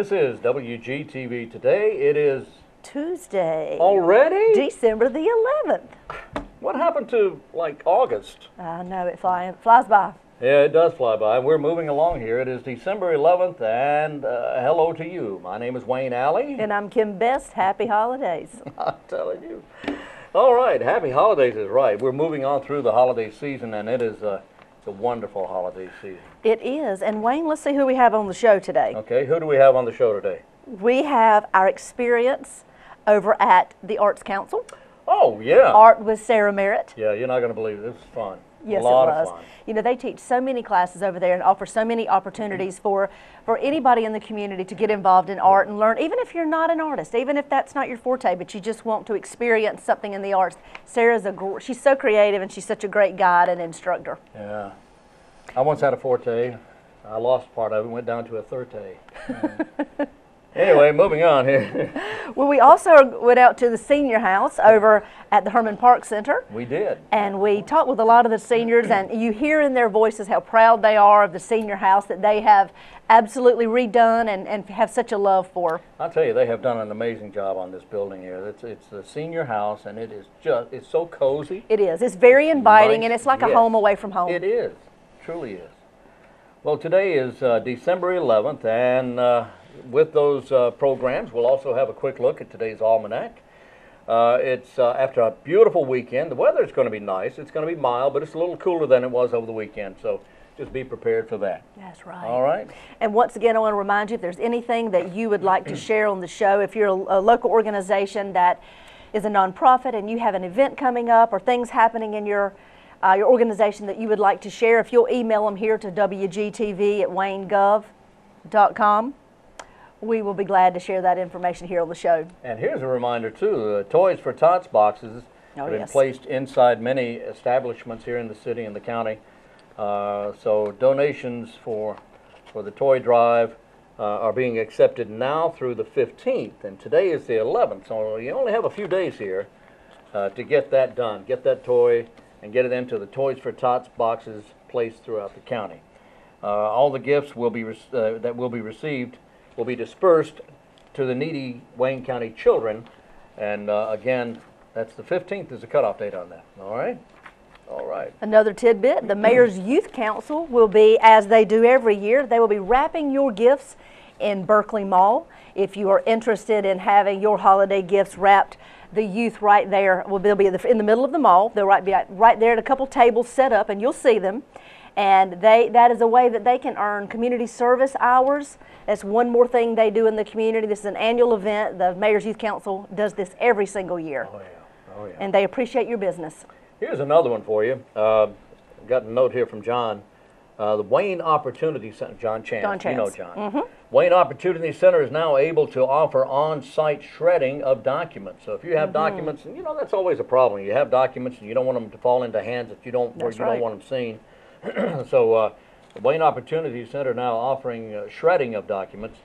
This is WGTV today. It is Tuesday. Already? December the 11th. What happened to, like, August? I know, it flies by. Yeah, it does fly by. We're moving along here. It is December 11th, and hello to you. My name is Wayne Alley. And I'm Kim Best. Happy holidays. I'm telling you. All right, happy holidays is right. We're moving on through the holiday season, and it's a wonderful holiday season. It is. And Wayne, let's see who we have on the show today. Okay, who do we have on the show today? We have our experience over at the Arts Council. Oh, yeah. Art with Sarah Merritt. Yeah, you're not going to believe it. It was fun. Yes, a lot it was. Of fun. You know, they teach so many classes over there and offer so many opportunities for anybody in the community to get involved in art and learn, even if you're not an artist, even if that's not your forte, but you just want to experience something in the arts. Sarah's she's so creative, and she's such a great guide and instructor. Yeah. I once had a forte. I lost part of it, went down to a thirte. Anyway, moving on here. Well, we also went out to the senior house over at the Herman Park Center. We did. And we talked with a lot of the seniors, and you hear in their voices how proud they are of the senior house that they have absolutely redone and have such a love for. I'll tell you, they have done an amazing job on this building here. It's the senior house, and it's so cozy. It is. It's very inviting, nice. And it's like a Yes. home away from home. It is. Truly is. Well, today is December 11th, and with those programs, we'll also have a quick look at today's almanac. It's after a beautiful weekend. The weather's going to be nice. It's going to be mild, but it's a little cooler than it was over the weekend, so just be prepared for that. That's right. All right. And once again, I want to remind you, if there's anything that you would like to share on the show, if you're a local organization that is a nonprofit and you have an event coming up or things happening in your organization that you would like to share, if you'll email them here to wgtv@waynegov.com, we will be glad to share that information here on the show. And here's a reminder, too. Toys for Tots boxes have been placed inside many establishments here in the city and the county. So donations for the toy drive are being accepted now through the 15th. And today is the 11th, so you only have a few days here to get that done. Get that toy and get it into the Toys for Tots boxes placed throughout the county. All the gifts will be that will be received will be dispersed to the needy Wayne County children, and again, that's the 15th is the cutoff date on that. All right? All right. Another tidbit, the Mayor's Youth Council will be, as they do every year, they will be wrapping your gifts in Berkeley Mall. If you are interested in having your holiday gifts wrapped, the youth right there they'll be in the middle of the mall. They'll be right there at a couple tables set up, and you'll see them. And that is a way that they can earn community service hours. That's one more thing they do in the community. This is an annual event. The Mayor's Youth Council does this every single year. Oh, yeah. Oh, yeah. And they appreciate your business. Here's another one for you. Got a note here from John. The Wayne Opportunity Center, John Chance. John Chance. You know John. Mm-hmm. Wayne Opportunity Center is now able to offer on-site shredding of documents. So if you have documents, and you know that's always a problem. You have documents and you don't want them to fall into hands that you don't don't want them seen. So the Wayne Opportunity Center now offering shredding of documents,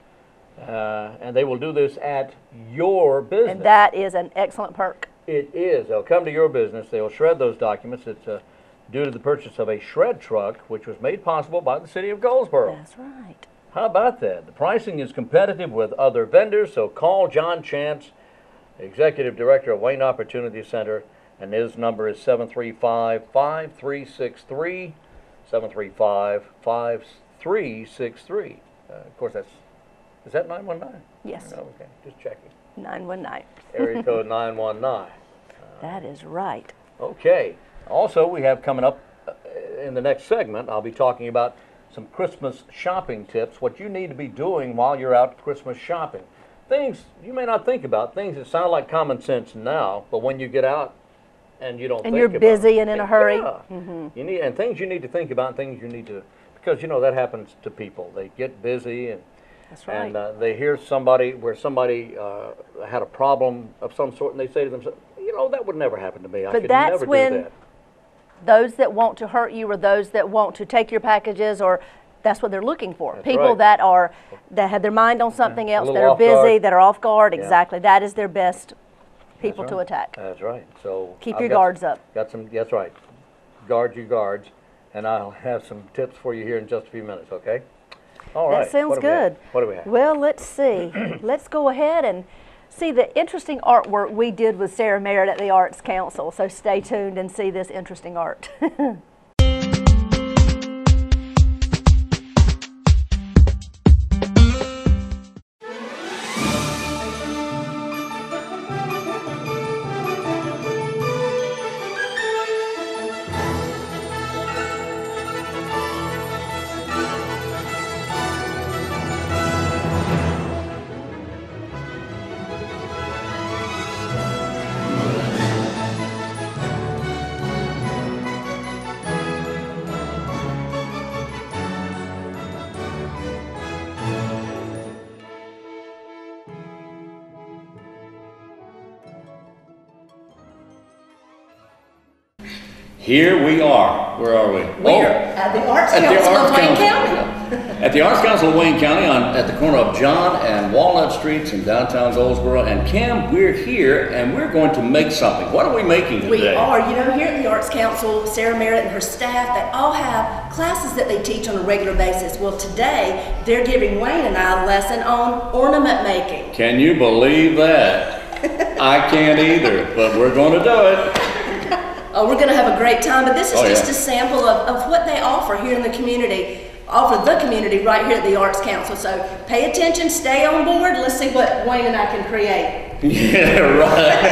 and they will do this at your business. And that is an excellent perk. It is. They'll come to your business. They'll shred those documents. It's due to the purchase of a shred truck, which was made possible by the city of Goldsboro. That's right. How about that? The pricing is competitive with other vendors, so call John Chance, Executive Director of Wayne Opportunity Center, and his number is 735-5363, 735-5363. Of course, is that 919? Yes. No, okay, just checking. 919. Area code 919. That is right. Okay. Also, we have coming up in the next segment, I'll be talking about some Christmas shopping tips, what you need to be doing while you're out Christmas shopping. Things you may not think about, things that sound like common sense now, but when you get out and you don't think about it. And you're busy and in a hurry. Yeah. And things you need to think about, and things you need to, because you know that happens to people. They get busy and that's right. And they hear somebody had a problem of some sort, and they say to themselves, you know, that would never happen to me. I could never do that. Those that want to hurt you or those that want to take your packages, or that's what they're looking for. That's people right. that have their mind on something else, that are off guard. busy, that are off guard. Yeah. Exactly. That is their best people That's to right. attack. That's right. So keep your guards up. That's right. Guard your guards, and I'll have some tips for you here in just a few minutes, okay? All right. That sounds good. What do we have? Well, let's see. Let's go ahead and see the interesting artwork we did with Sarah Merritt at the Arts Council. So stay tuned and see this interesting art. Here we are. Where are we? We're at the Arts Council of Wayne County. At the Arts Council of Wayne County at the corner of John and Walnut Streets in downtown Goldsboro. And Cam, we're here and we're going to make something. What are we making today? We are. You know, here at the Arts Council, Sarah Merritt and her staff, they all have classes that they teach on a regular basis. Well, today, they're giving Wayne and I a lesson on ornament making. Can you believe that? I can't either, but we're going to do it. Oh, we're going to have a great time, but this is just a sample of what they offer here in the community, right here at the Arts Council. So pay attention, stay on board, let's see what Wayne and I can create. Yeah, right.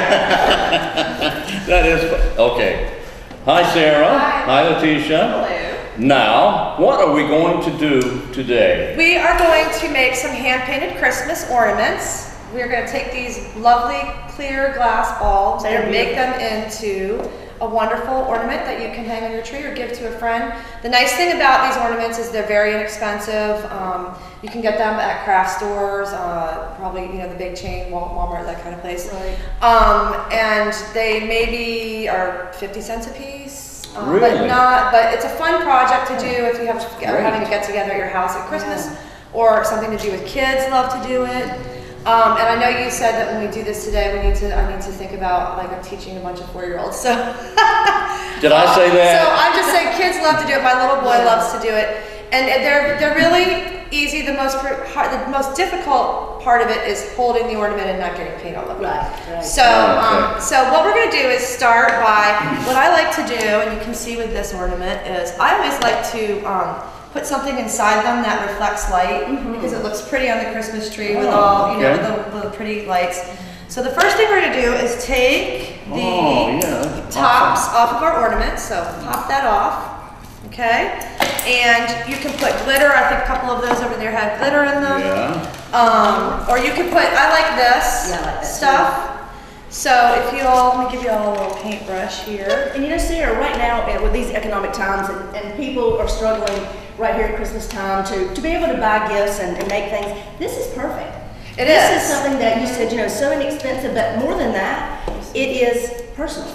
That is, okay. Hi, Sarah. Hi, Latisha. Hello. Now, what are we going to do today? We are going to make some hand-painted Christmas ornaments. We're going to take these lovely clear glass bulbs and make them into a wonderful ornament that you can hang on your tree or give to a friend. The nice thing about these ornaments is they're very inexpensive. You can get them at craft stores, probably the big chain, Walmart, that kind of place. Right. And they maybe are 50 cents a piece. Really? But it's a fun project to do if you are having a get together at your house at Christmas, or something to do with kids. Love to do it. And I know you said that when we do this today, I need to think about, like, I'm teaching a bunch of 4-year-olds. So Did I say that? So I'm just saying, kids love to do it. My little boy loves to do it, and they're really easy. The most difficult part of it is holding the ornament and not getting paint all over it. Right. So so what we're going to do is start by what I like to do, and you can see with this ornament is I always like to put something inside them that reflects light, because it looks pretty on the Christmas tree with all the pretty lights. So the first thing we're going to do is take the tops off of our ornaments. So pop that off, okay? And you can put glitter. I think a couple of those over there have glitter in them. Yeah. Or you could put, I like this stuff. So if let me give you all a little paintbrush here. And Sarah, right now with these economic times and people are struggling right here at Christmas time to be able to buy gifts and make things, this is perfect. This is something that you said, so inexpensive, but more than that, it is personal.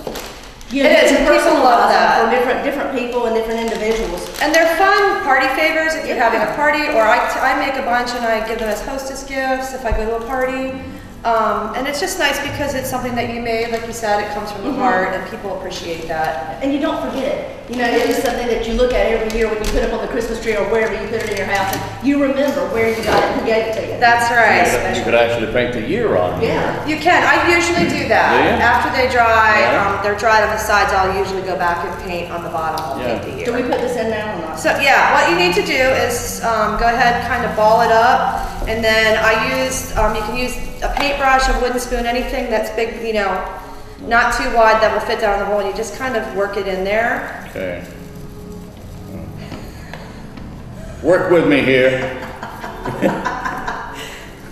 It is, and people love that. For different people and different individuals. And they're fun party favors if you're having a party, or I make a bunch and I give them as hostess gifts if I go to a party. And it's just nice because it's something that you made, like you said, it comes from the heart, and people appreciate that. And you don't forget it. It is something that you look at every year when you put it on the Christmas tree or wherever you put it in your house, and you remember where you got it and who gave it to you. That's right. You could actually paint the year on it. Yeah. You can. I usually do that. Do you? After they dry, they're dried on the sides, I'll usually go back and paint on the bottom. I'll paint the year. Do we put this in now or not? So yeah, what you need to do is go ahead, kind of ball it up, and then I use, you can use a paintbrush, a wooden spoon, anything that's big, not too wide that will fit down the hole, and you just kind of work it in there. Okay. Work with me here.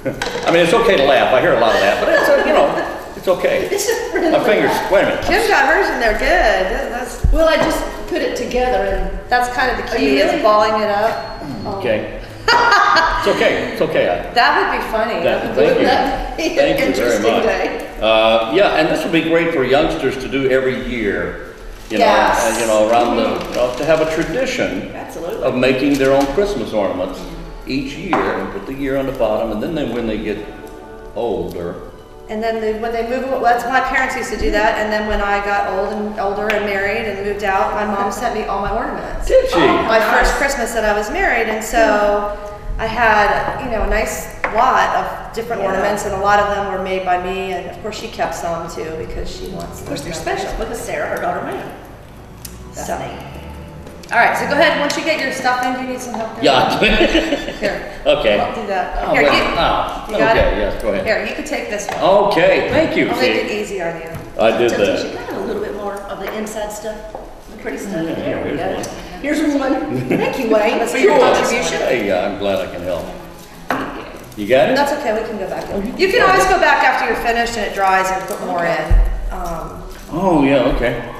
I mean, it's okay to laugh. I hear a lot of that, but it's okay. This is really My fingers, wait a minute. Kim got hers and they're good. Well, I just put it together and That's kind of the key, is balling it up. Okay. It's okay. It's okay. That would be funny. Thank you. Thank you very much. And this would be great for youngsters to do every year. Around to have a tradition of making their own Christmas ornaments each year, and put the year on the bottom, and then when they get older. And then when they move, that's my parents used to do that. And then when I got older and married and moved out, my mom sent me all my ornaments. Did she? My first Christmas that I was married, and so I had, you know, a nice lot of different ornaments, and a lot of them were made by me, and of course she kept some too because she wants them. Of course, they're special. Look at Sarah, her daughter, Maya. So, all right, so go ahead. Once you get your stuff in, do you need some help there? Yeah. Here. Okay. I'll do that. Oh, Here, well, you got okay, it? yes, go ahead. Here, you can take this one. Okay, thank you, I'll make it see. easy on you. I did Tisha, that. can I have a little bit more of the inside stuff? The pretty stuff? Yeah, There we here's go. Here's one. Thank you, Wayne, for your Sure. contribution. Hey, I'm glad I can help. You got it? That's okay, we can go back in. You can always go back after you're finished and it dries and put more in. Oh, yeah, okay.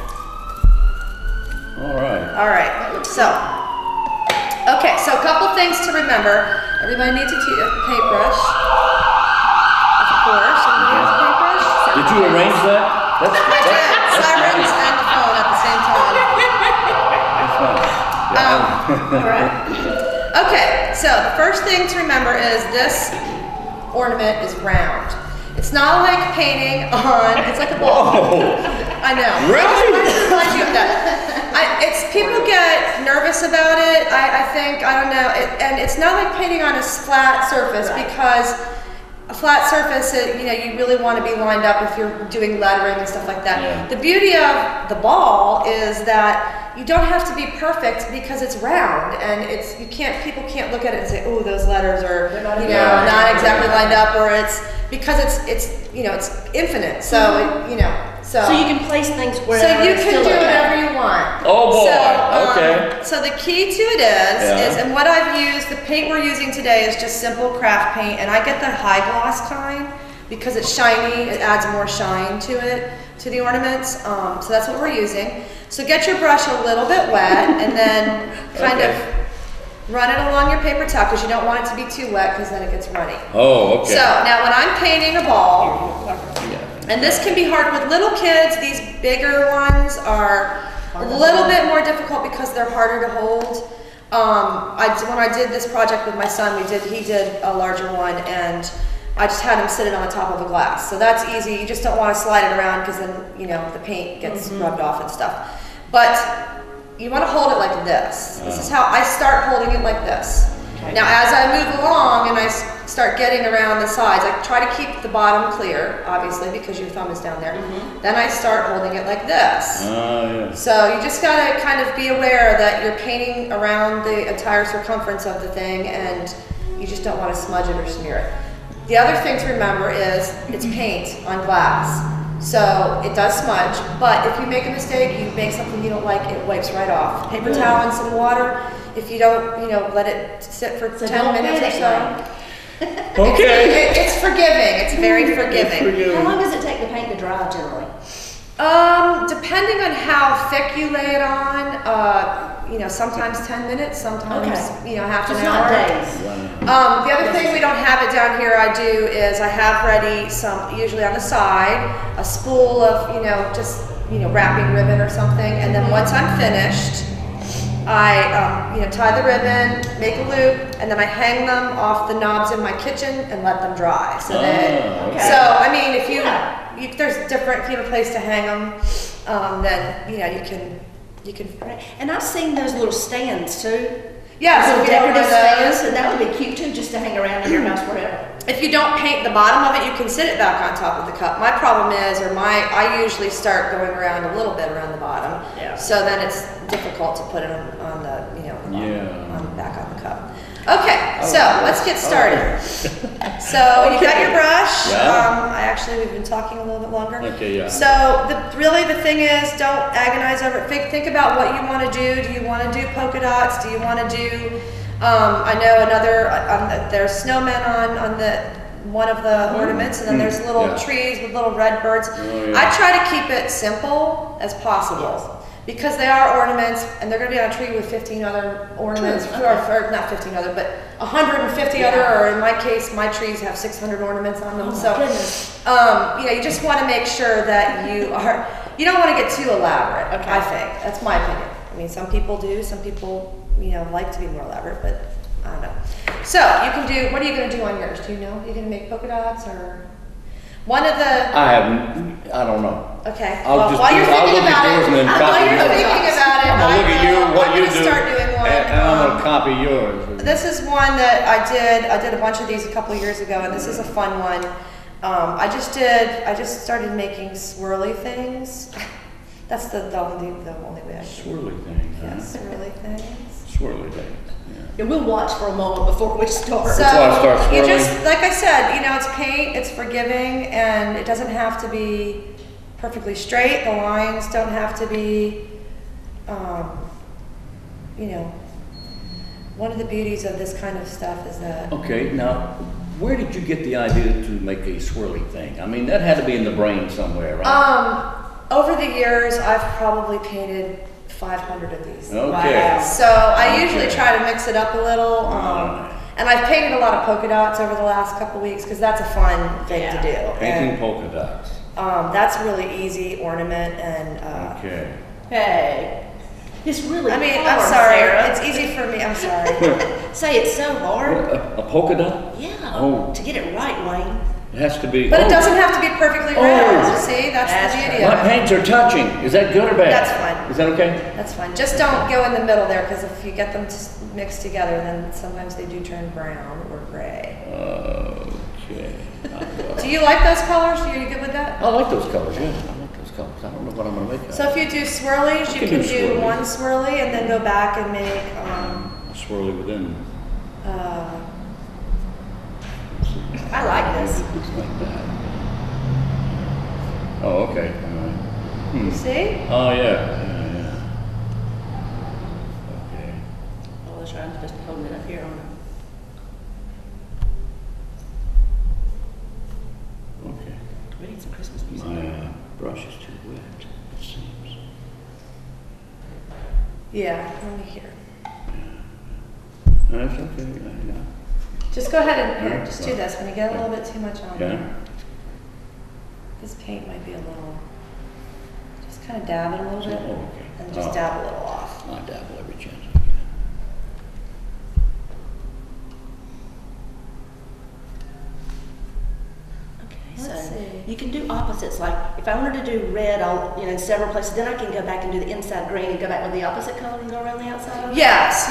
All right. All right, so a couple things to remember. Everybody needs a paintbrush. Of course, everybody has a paintbrush. Did you arrange that? I did, sirens nice. and the phone at the same time. That's fine. All right. Okay, so the first thing to remember is this ornament is round. It's not like painting on, it's like a ball. Whoa. I know. Really? I wanted to remind you of that. People get nervous about it, I think, I don't know, and it's not like painting on a flat surface because a flat surface, you know, you really want to be lined up if you're doing lettering and stuff like that. Yeah. The beauty of the ball is that you don't have to be perfect because it's round and people can't look at it and say, oh, those letters are, not exactly lined up, or because it's you know, it's infinite. So, you know, so you can place things wherever. so you it's can still do okay. whatever you want. Oh boy, So, okay. So the key to it is, and what I've used, the paint we're using today is just simple craft paint, and I get the high gloss kind because it's shiny, it adds more shine to it, to the ornaments, so that's what we're using. So get your brush a little bit wet, and then kind of run it along your paper towel, because you don't want it to be too wet, because then it gets runny. Oh, okay. So now when I'm painting a ball, and this can be hard with little kids, these bigger ones are a little bit more difficult because they're harder to hold. When I did this project with my son, he did a larger one, and I just had him sit it on the top of a glass. So that's easy. You just don't want to slide it around because then, you know, the paint gets rubbed off and stuff. But you want to hold it like this. This is how I start holding it like this. Okay. Now as I move along and I start getting around the sides, I try to keep the bottom clear, obviously, because your thumb is down there. Then I start holding it like this. Yeah. So you just got to kind of be aware that you're painting around the entire circumference of the thing, and you just don't want to smudge it or smear it. The other thing to remember is it's paint on glass. So it does smudge, but if you make a mistake, you make something you don't like, it wipes right off. Paper towel and some water, if you don't, you know, let it sit for 10 minutes or so. Okay. It's forgiving, it's very forgiving. How long does it take the paint to dry generally? Depending on how thick you lay it on, you know, sometimes 10 minutes, sometimes, you know, half an hour. Not days. The other thing we don't have it down here, I do, is I have ready some, usually on the side, a spool of, you know, just, you know, wrapping ribbon or something, and then once I'm finished, I, you know, tie the ribbon, make a loop, and then I hang them off the knobs in my kitchen and let them dry. So then, so I mean, if you there's different, if you have a place to hang them, then, you know, you can. Right. And I've seen those little stands too. Yeah, so little if you don't decorative have those, stands, and that would be cute too, just to hang around in your house wherever. if you don't paint the bottom of it, you can sit it back on top of the cup. My problem is, I usually start going around a little bit around the bottom. Yeah. So then it's difficult to put it on the, you know, on the back on the cup. Okay, so let's get started. So you got your brush. We've been talking a little bit longer. Okay, yeah. So really the thing is, don't agonize over it. Think about what you want to do. Do you want to do polka dots? Do you want to do, I know there's snowmen on one of the ornaments, and then there's little trees with little red birds. I try to keep it simple as possible. Because they are ornaments, and they're going to be on a tree with 15 other ornaments, or not 15 other, but 150 other, or in my case, my trees have 600 ornaments on them. So, you know, you just want to make sure that you don't want to get too elaborate, I think. That's my opinion. I mean, some people do, some people, you know, like to be more elaborate, but I don't know. So, you can do, what are you going to do on yours? Do you know? Are you going to make polka dots, or? One of the... I don't know. Okay. I'll While you're thinking about it, I'm gonna look at you, what you do. I'm going to start doing one. I'm gonna copy yours. This is one that I did a bunch of these a couple years ago, and this is a fun one. I just started making swirly things. That's the only way I can. Swirly thing, huh? Yeah, swirly things. Swirly thing. And we'll watch for a moment before we start. So Before I start you swirling? just, like I said, you know, it's paint, it's forgiving, and it doesn't have to be perfectly straight. The lines don't have to be, you know, one of the beauties of this kind of stuff is that. Okay, now, where did you get the idea to make a swirly thing? I mean, that had to be in the brain somewhere, right? Over the years, I've probably painted 500 of these. Okay. Wow. So I usually try to mix it up a little. And I've painted a lot of polka dots over the last couple weeks because that's a fun thing to do. Painting And, polka dots. that's a really easy ornament and. Okay. Hey, it's really I mean, hard, I'm sorry. Sarah. It's easy for me. I'm sorry. Say it's so hard. A polka dot? Yeah. Oh. To get it right, Wayne. It has to be. But it doesn't have to be perfectly red. Oh. See, that's the beauty My of it. paints are touching. Is that good or bad? That's fine. Is that okay? That's fine. Just don't go in the middle there because if you get them mixed together, then sometimes they do turn brown or gray. Okay. Do you like those colors? Are you good with that? I like those colors, yeah. I like those colors. I don't know what I'm gonna make out. So if you do swirlies, you can can do do swirlies. one swirly and then go back and make A swirly within. I like this. Looks like that. Oh, okay. All right. you see? Oh, yeah. Okay. Oh, that's right. I'm just holding it up here on Okay. We need some Christmas music. My brush is too wet, it seems. Yeah, let me hear. That's okay. Yeah. Just go ahead and Yeah. just do this when you get a little bit too much on Yeah. there. This paint might be a little, just kind of dab it a little bit Oh, okay. and just dab a little off. I dabble every chance I get. Okay, Let's so see. you can do opposites. Like if I wanted to do red, in several places. Then I can go back and do the inside green and go back with the opposite color and go around the outside. Of it. Yes,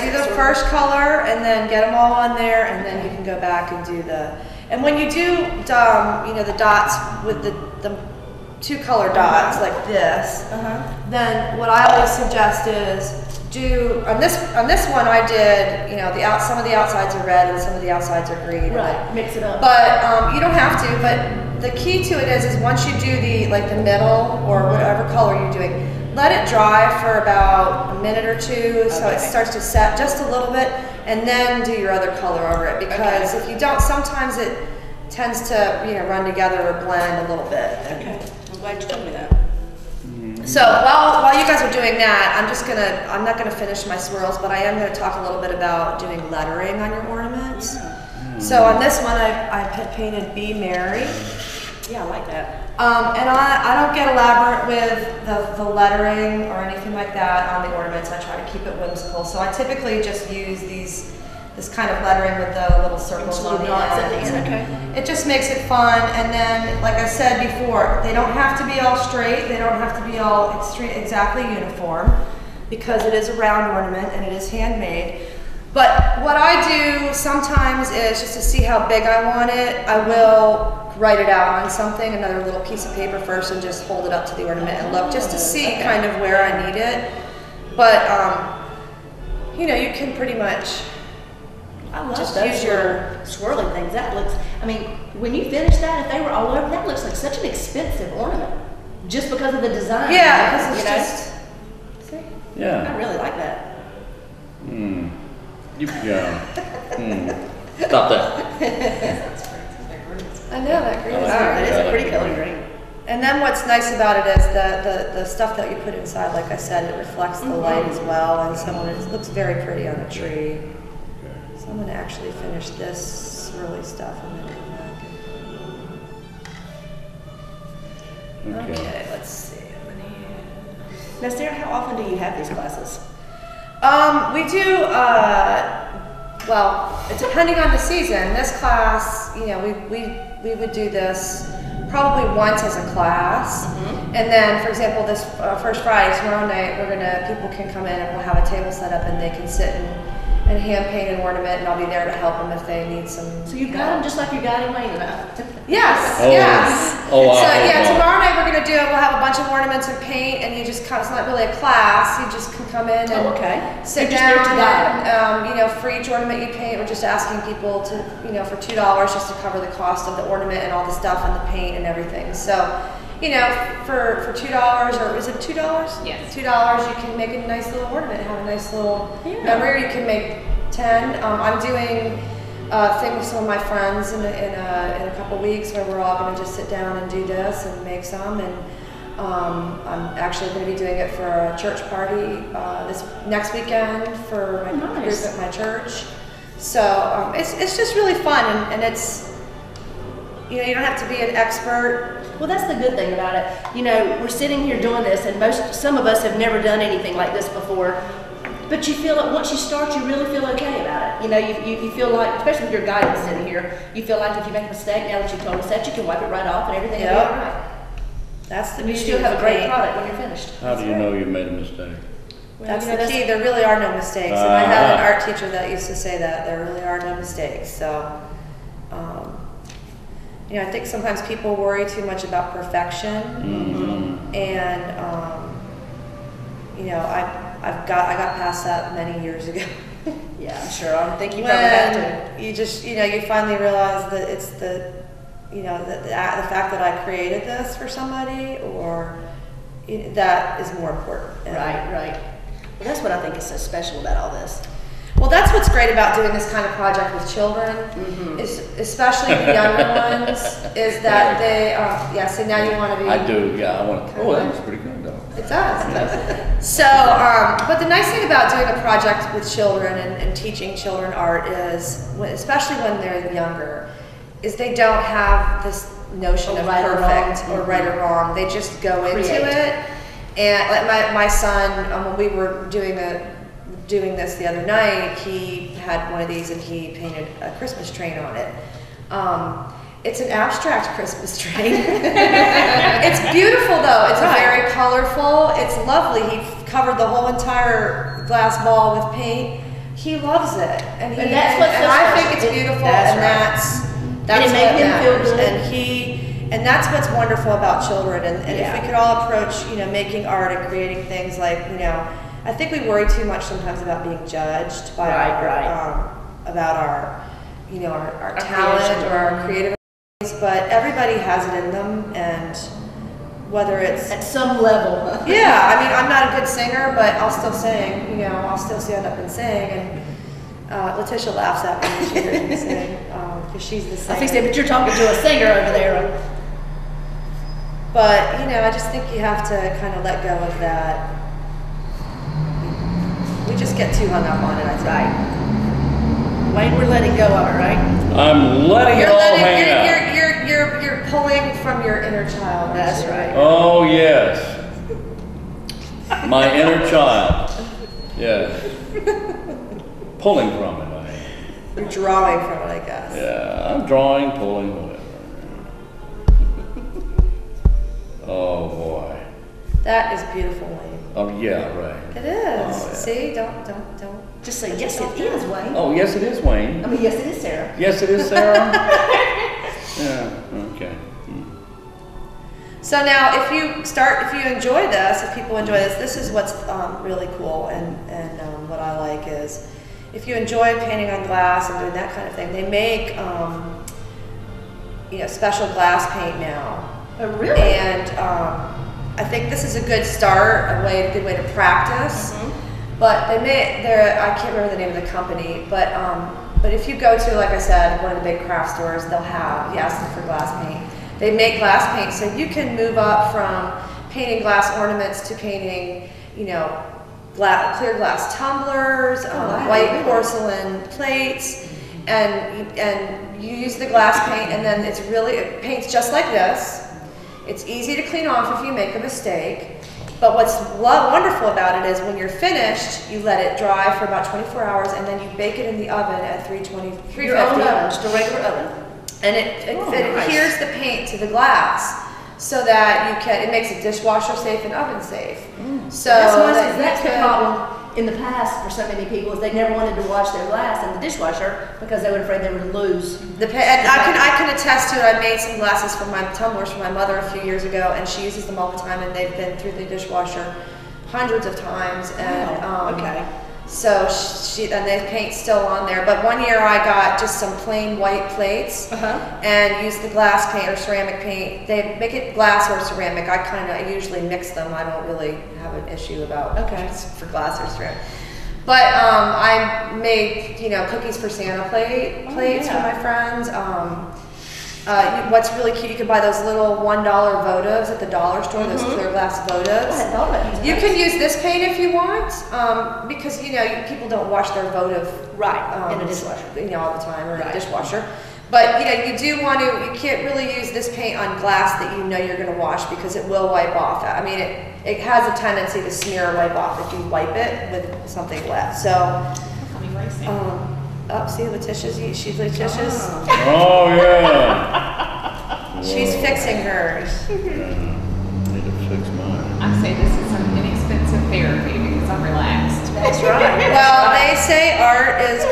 do the first color and then get them all on there, and then you can go back and do the. And when you do, the dots with the two color dots like this, then what I always suggest is do on this one I did some of the outsides are red and some of the outsides are green. Right. Mix it up. But you don't have to. But the key to it is once you do the middle or whatever color you're doing, let it dry for about a minute or two so it starts to set just a little bit, and then do your other color over it. Because if you don't, sometimes it tends to run together or blend a little bit. Okay. I'm glad you told me that. So while you guys are doing that, I'm not gonna finish my swirls, but I am gonna talk a little bit about doing lettering on your ornaments. So on this one, I painted "Be Merry." Yeah, I like that. And I don't get elaborate with the lettering or anything like that on the ornaments. I try to keep it whimsical. So I typically just use this kind of lettering with the little circles on the dots at the ends. end, okay. It just makes it fun. And then, like I said before, they don't have to be all straight. They don't have to be all exactly uniform because it is a round ornament and it is handmade. But what I do sometimes is just to see how big I want it, I will write it out on something, another little piece of paper first, and just hold it up to the ornament and look just to see kind of where I need it. But, you can pretty much I love just those use your swirly things. That looks, when you finish that, if they were all over, that looks like such an expensive ornament. Just because of the design. Yeah, because it's just, see? I Yeah. really like that. Stop that. I know that green is Wow, that very is I a like pretty it. color green. And then what's nice about it is the stuff that you put inside, like I said, it reflects the light as well, and so it looks very pretty on a tree. So I'm going to actually finish this swirly stuff and then come back. Okay, let's see. Now, Sarah, how often do you have these classes? We do, well, depending on the season. This class, we would do this probably once as a class. And then, for example, this first Friday, tomorrow night, people can come in and we'll have a table set up and they can sit and hand paint an ornament, and I'll be there to help them if they need some. So you got them just like you got him Wayne and I. Yes, Oh. yes. Oh, wow. So yeah, Wow. tomorrow night we're gonna do it. We'll have a bunch of ornaments and paint, and you just come. It's not really a class. You just can come in and sit You're just there down. to guide. And, for each ornament you paint, we're just asking people to, for $2 just to cover the cost of the ornament and all the stuff and the paint and everything. So, for $2, or is it $2? Yes. $2, you can make a nice little ornament, have a nice little memory. Or you can make 10. I'm doing a thing with some of my friends in a couple weeks where we're all going to just sit down and do this and make some. And I'm actually going to be doing it for a church party this next weekend for my group at my church. So it's just really fun, and it's you don't have to be an expert. Well, that's the good thing about it. We're sitting here doing this, and some of us have never done anything like this before. But you feel like once you start, you really feel okay about it. You feel like, especially with your guidance sitting here, you feel like if you make a mistake, now that you've told us that, you can wipe it right off and everything will be all right. That's the You beauty still of have a great paint. product when you're finished. How do you know you made a mistake? That's the key. There really are no mistakes. And I had an art teacher that used to say that there really are no mistakes. So, I think sometimes people worry too much about perfection, and I got past that many years ago. Yeah, I'm sure. I think you probably have to. You just, you finally realize that it's the fact that I created this for somebody, or that is more important. Right. Well, that's what I think is so special about all this. Well, that's what's great about doing this kind of project with children, is especially the younger ones, is that they, so now you want to be. I do, yeah, I want to. Oh, that was pretty good, though. It does. So, but the nice thing about doing a project with children and teaching children art is, especially when they're younger, is they don't have this notion of right or perfect wrong. or right or wrong. They just go into it. And like my son, when we were doing this the other night, he had one of these and he painted a Christmas train on it. It's an abstract Christmas train. It's beautiful though. It's very colorful. It's lovely. He covered the whole entire glass ball with paint. He loves it, and I think it's beautiful, that's what matters. And that's what's wonderful about children. And if we could all approach, making art and creating things like, I think we worry too much sometimes about being judged by about our talent creation. or our creative abilities, but everybody has it in them, and whether it's At some level. I'm not a good singer, but I'll still sing. I'll still stand up and sing. And LATISHA laughs at me when she hears me sing because she's the singer. I think but you're talking to a singer over there. But I just think you have to kind of let go of that. We just get too hung up on it, I think. Right. Wayne, we're letting go of it, right? I'm letting it all hang out. You're pulling from your inner child. That's right. Oh, yes. My inner child. Yes. Pulling from it, I mean. You're drawing from it, I guess. Yeah, I'm drawing, pulling, whatever. Oh, boy. That is beautiful, Wayne. Oh, yeah, right. It is. Oh, yeah. See, don't. Just say, yes, it is, Wayne. Oh, yes, it is, Wayne. I mean, yes, it is, Sarah. Yes, it is, Sarah. Yeah, okay. So now, if you enjoy this, if people enjoy this is what's really cool, and what I like is, if you enjoy painting on glass and doing that kind of thing, they make special glass paint now. Oh, really? And I think this is a good start, a good way to practice. But I can't remember the name of the company, but if you go to, like I said, one of the big craft stores, you ask them for glass paint. They make glass paint, so you can move up from painting glass ornaments to painting, clear glass tumblers, white porcelain plates, and you use the glass paint, and then it paints just like this. It's easy to clean off if you make a mistake. But what's wonderful about it is when you're finished, you let it dry for about 24 hours, and then you bake it in the oven at 350. Your own oven, just a regular oven. and it adheres the paint to the glass so that it makes it dishwasher safe and oven safe. So That's nice, 'cause that's the problem in the past for so many people is they never wanted to wash their glass in the dishwasher because they were afraid they would lose. And I can attest to it. I made some glasses for my tumblers for my mother a few years ago, and she uses them all the time, and they've been through the dishwasher hundreds of times. And Okay. so and the paint's still on there. But one year I got just some plain white plates and used the glass paint or ceramic paint. They make it glass or ceramic. I usually mix them. I don't really have an issue about for glass or ceramic. But I made cookies for Santa plates for my friends. What's really cute, you can buy those little $1 votives at the dollar store, those clear glass votives. I thought about using You those. can use this paint if you want, because people don't wash their votive in a dishwasher. all the time or in a dishwasher. But you do want to. You can't really use this paint on glass that you're going to wash because it will wipe off. I mean, it has a tendency to smear or wipe off if you wipe it with something wet. So. See, Letitia's. Oh, yeah. She's fixing hers. Need to fix mine. I say this is some inexpensive therapy because I'm relaxed. That's right. Well, they say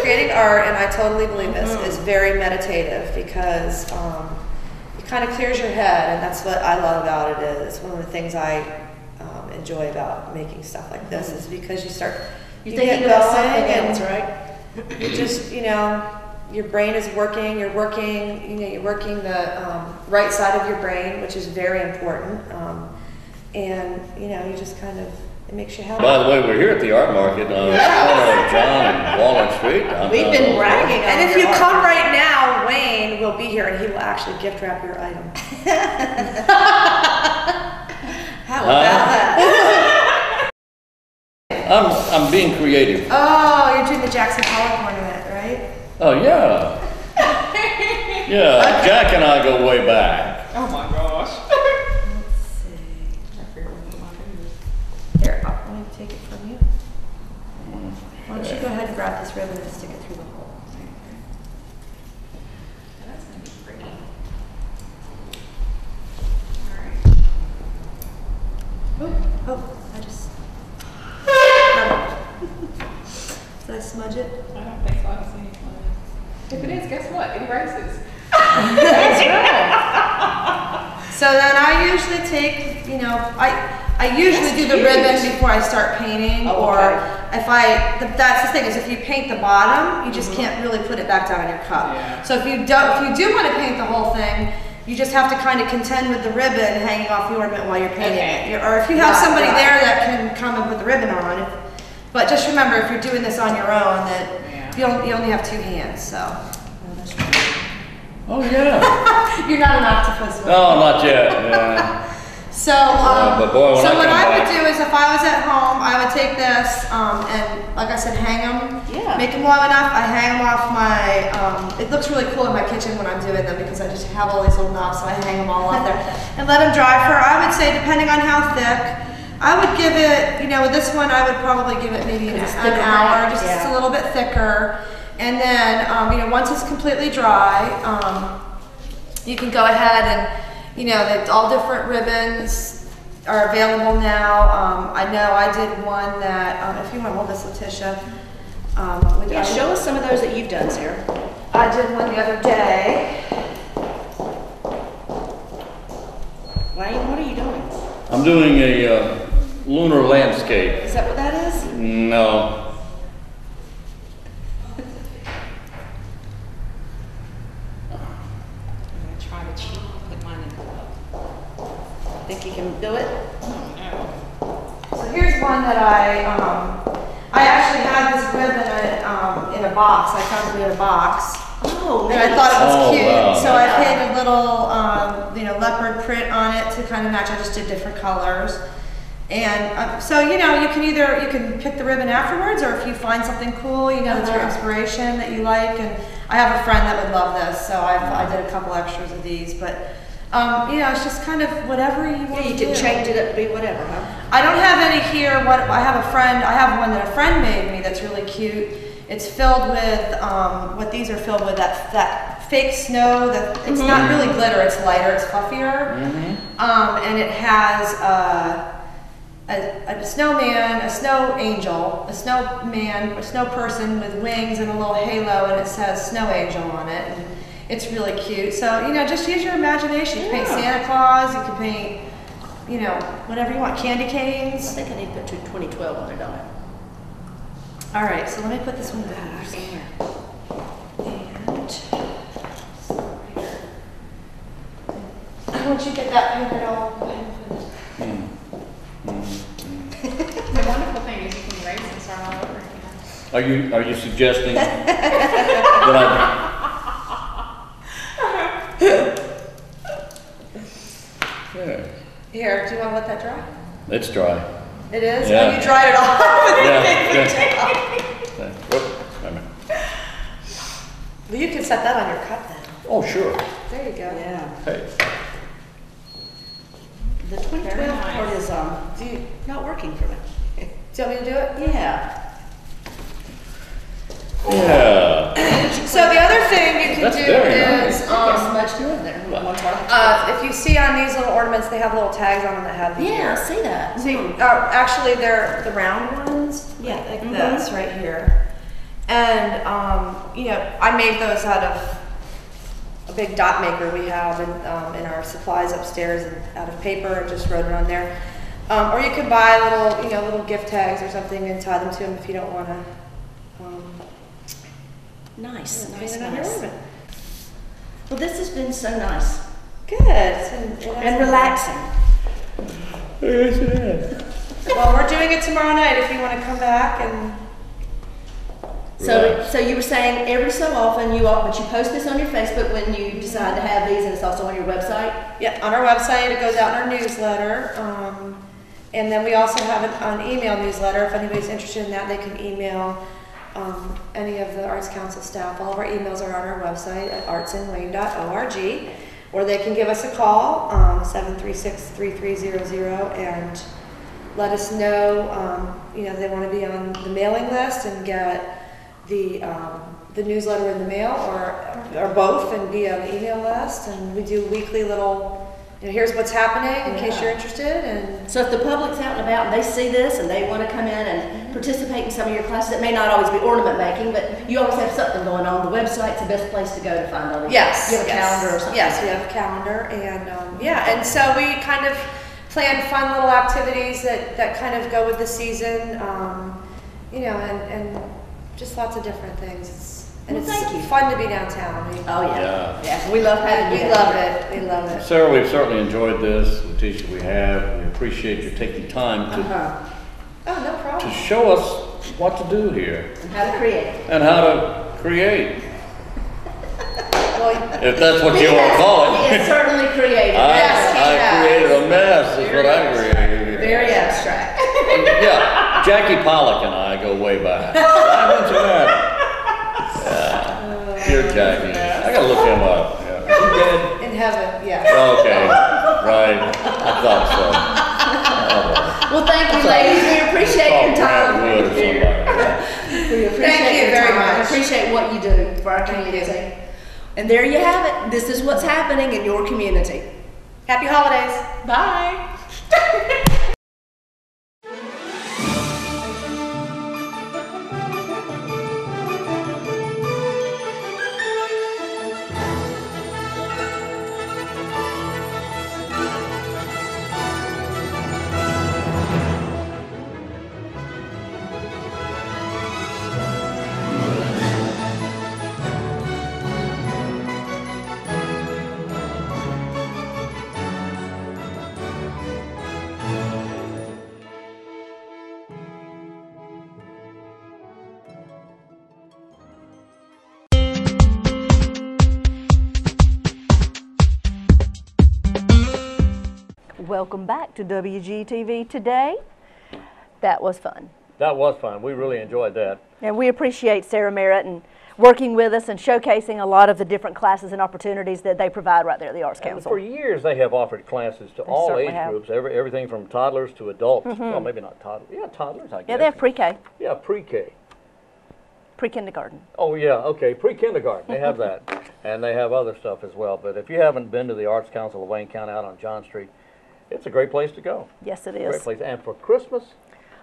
creating art, and I totally believe this, is very meditative because it kind of clears your head, and that's what I love about it. Is one of the things I enjoy about making stuff like this is because you thinking about something else, right? You just, your brain is working, you're working the right side of your brain, which is very important. And, you just kind of, it makes you happy. By the way, we're here at the art market on John and Walnut Street. We've been bragging on And if your you art. come right now, Wayne will be here and he will actually gift wrap your item. How about that? I'm being creative. Oh, you're doing the Jackson Pollock ornament, right? Oh, yeah. Yeah, Jack and I go way back. Oh my gosh. Let's see. Here, let me take it from you. Why don't you go ahead and grab this ribbon and stick it through the hole. That's gonna be pretty. Oh, I just. Did I smudge it? I don't think so. I don't see any fun. If it is, guess what? It erases. That's right. So then I usually take, I usually do the ribbon before I start painting, or if that's the thing is if you paint the bottom, you just can't really put it back down in your cup. Yeah. So if you do want to paint the whole thing, you just have to kind of contend with the ribbon hanging off the ornament while you're painting it. Or if you have somebody there that can come and put the ribbon on. But just remember, if you're doing this on your own, that you only have 2 hands, so. Oh, yeah. You're not an octopus. No, not yet. Yeah. So, but boy, when so I what come I would back- do is if I was at home, I would take this and, like I said, hang them. Yeah. Make them long enough. I hang them off my. It looks really cool in my kitchen when I'm doing them because I just have all these little knobs, so I hang them all up there and let them dry for. I would say, depending on how thick, I would give it. With this one, I would probably give it maybe an hour, just a little bit thicker. And then, once it's completely dry, you can go ahead and. All different ribbons are available now. I know I did one that, if you want to hold this, Letitia. Show us some of those that you've done, Sarah. I did one the other day. Wayne, what are you doing? I'm doing a lunar landscape. Is that what that is? No. Try to cheat, put mine in the cup. Think you can do it? So here's one that I actually had this ribbon in a box. I found it in a box. Oh, And I thought it was cute, wow. so I painted a little, leopard print on it to kind of match. I just did different colors. And so, you can pick the ribbon afterwards, or if you find something cool, that's your inspiration that you like. And I have a friend that would love this, so I did a couple extras of these. But, it's just kind of whatever you want to do. You can change it up to be whatever, huh? I don't have any here. I have one that a friend made me that's really cute. It's filled with, what these are filled with, that fake snow. It's not really glitter, it's lighter, it's fluffier. And it has a snowman, a snow angel, a snowman, a snow person with wings and a little halo, and it says snow angel on it. And it's really cute. So, you know, just use your imagination. You can paint Santa Claus, you can paint, you know, whatever you want, candy canes. I think I need to put 2012 on it, don't I? All right, so let me put this one back. And once you get that painted, I'll go ahead and put it. The wonderful thing is you can erase and start all over again. Are you suggesting that yeah. Here, do you want to let that dry? It's dry. It is? Yeah. Oh, you dried it off. Well, you can set that on your cup then. Oh, sure. There you go. Yeah. Hey. The 2012 part is not working for me. Do you want me to do it? Yeah. Yeah. So the other thing you can That's do very is, nice. There's much to it there. One part. if you see on these little ornaments, they have little tags on them that have these. Yeah, I see that. See, actually, they're the round ones. Yeah. Like this right here. And, you know, I made those out of a big dot maker we have in our supplies upstairs, and out of paper, and just wrote it on there. Or you can buy little gift tags or something and tie them to them if you don't want to. Nice, Paint nice, it on your nice. ornament. Well, this has been so nice Good. and relaxing. Well, we're doing it tomorrow night if you want to come back and. So you were saying every so often but you post this on your Facebook when you decide to have these, and it's also on your website? Yeah, on our website, it goes out in our newsletter. And then we also have an email newsletter. If anybody's interested in that, they can email any of the Arts Council staff. All of our emails are on our website at artsandwayne.org, or they can give us a call, 736-3300, and let us know, they want to be on the mailing list and get the newsletter in the mail, or both, and be on the email list. And we do weekly little, here's what's happening in case you're interested. And So if the public's out and about and they see this and they want to come in and participate in some of your classes, it may not always be ornament making, but you always have something going on. The website's the best place to go to find all these. yes, You have a calendar or something? Yes, we have a calendar, and and so we kind of plan fun little activities that kind of go with the season, and just lots of different things. Well, It's thank you. fun to be downtown. Oh, yeah. Yeah. Yeah, we love having you. We love it. We love it. Sarah, we've certainly enjoyed this. LaTisha, we have. We appreciate you taking time to Oh, no problem. show us what to do here And how to create. and how to create, Well, if that's what you want to call He it. is certainly creative. I created a mess, is what I created. Very abstract. Yeah, Jackie Pollock and I go way back. I mentioned that. Yeah, dear Jackie. I gotta look him up. Yeah. Is he dead? in heaven, yeah. Okay, right. I thought so. Well, thank you, ladies. We appreciate your time. Wood or somebody. We appreciate Thank you your very time. much. We appreciate what you do for our community. And there you have it. This is what's happening in your community. Happy holidays. Bye. Welcome back to WGTV today. That was fun. That was fun. We really enjoyed that. And we appreciate Sarah MERRITT and working with us and showcasing a lot of the different classes and opportunities that they provide right there at the Arts And Council. for years, they have offered classes to all certainly age have. groups, everything from toddlers to adults. Well, maybe not toddlers. Yeah, toddlers, I guess. Yeah, they have pre-K, Yeah, pre-K. pre-kindergarten. Oh, yeah, okay, pre-kindergarten, they have that. And they have other stuff as well. But if you haven't been to the Arts Council of Wayne County out on John Street, it's a great place to go. Yes, it Great is. place. And for Christmas,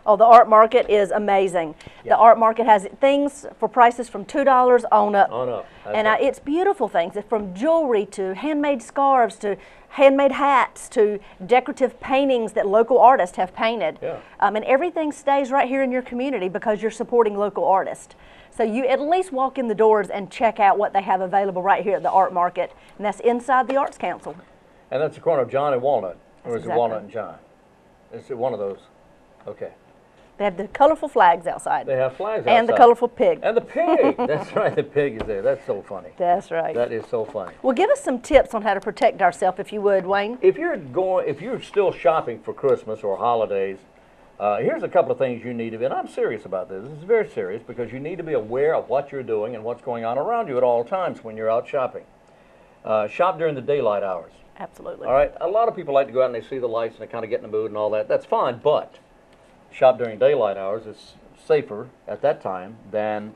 Oh, the art market is amazing. Yeah. The art market has things for prices from $2 on up. on up. That's And it. it's beautiful things, from jewelry to handmade scarves to handmade hats to decorative paintings that local artists have painted. Yeah. And everything stays right here in your community because you're supporting local artists. So you at least walk in the doors and check out what they have available right here at the art market, and that's inside the Arts Council. And that's the corner of John and Walnut. Or is it exactly. Walnut and John? Is it one of those? Okay. They have the colorful flags outside. They have flags And the outside. colorful pig. And the pig. That's right, the pig is there. That's so funny. That's right. That is so funny. Well, give us some tips on how to protect ourselves, if you would, Wayne. If you're still shopping for Christmas or holidays, here's a couple of things you need to be, and I'm serious about this. This is very serious because you need to be aware of what you're doing and what's going on around you at all times when you're out shopping. Shop during the daylight hours. Absolutely. All right. A lot of people like to go out and they see the lights and they kind of get in the mood and all that. That's fine, but shop during daylight hours is safer at that time than,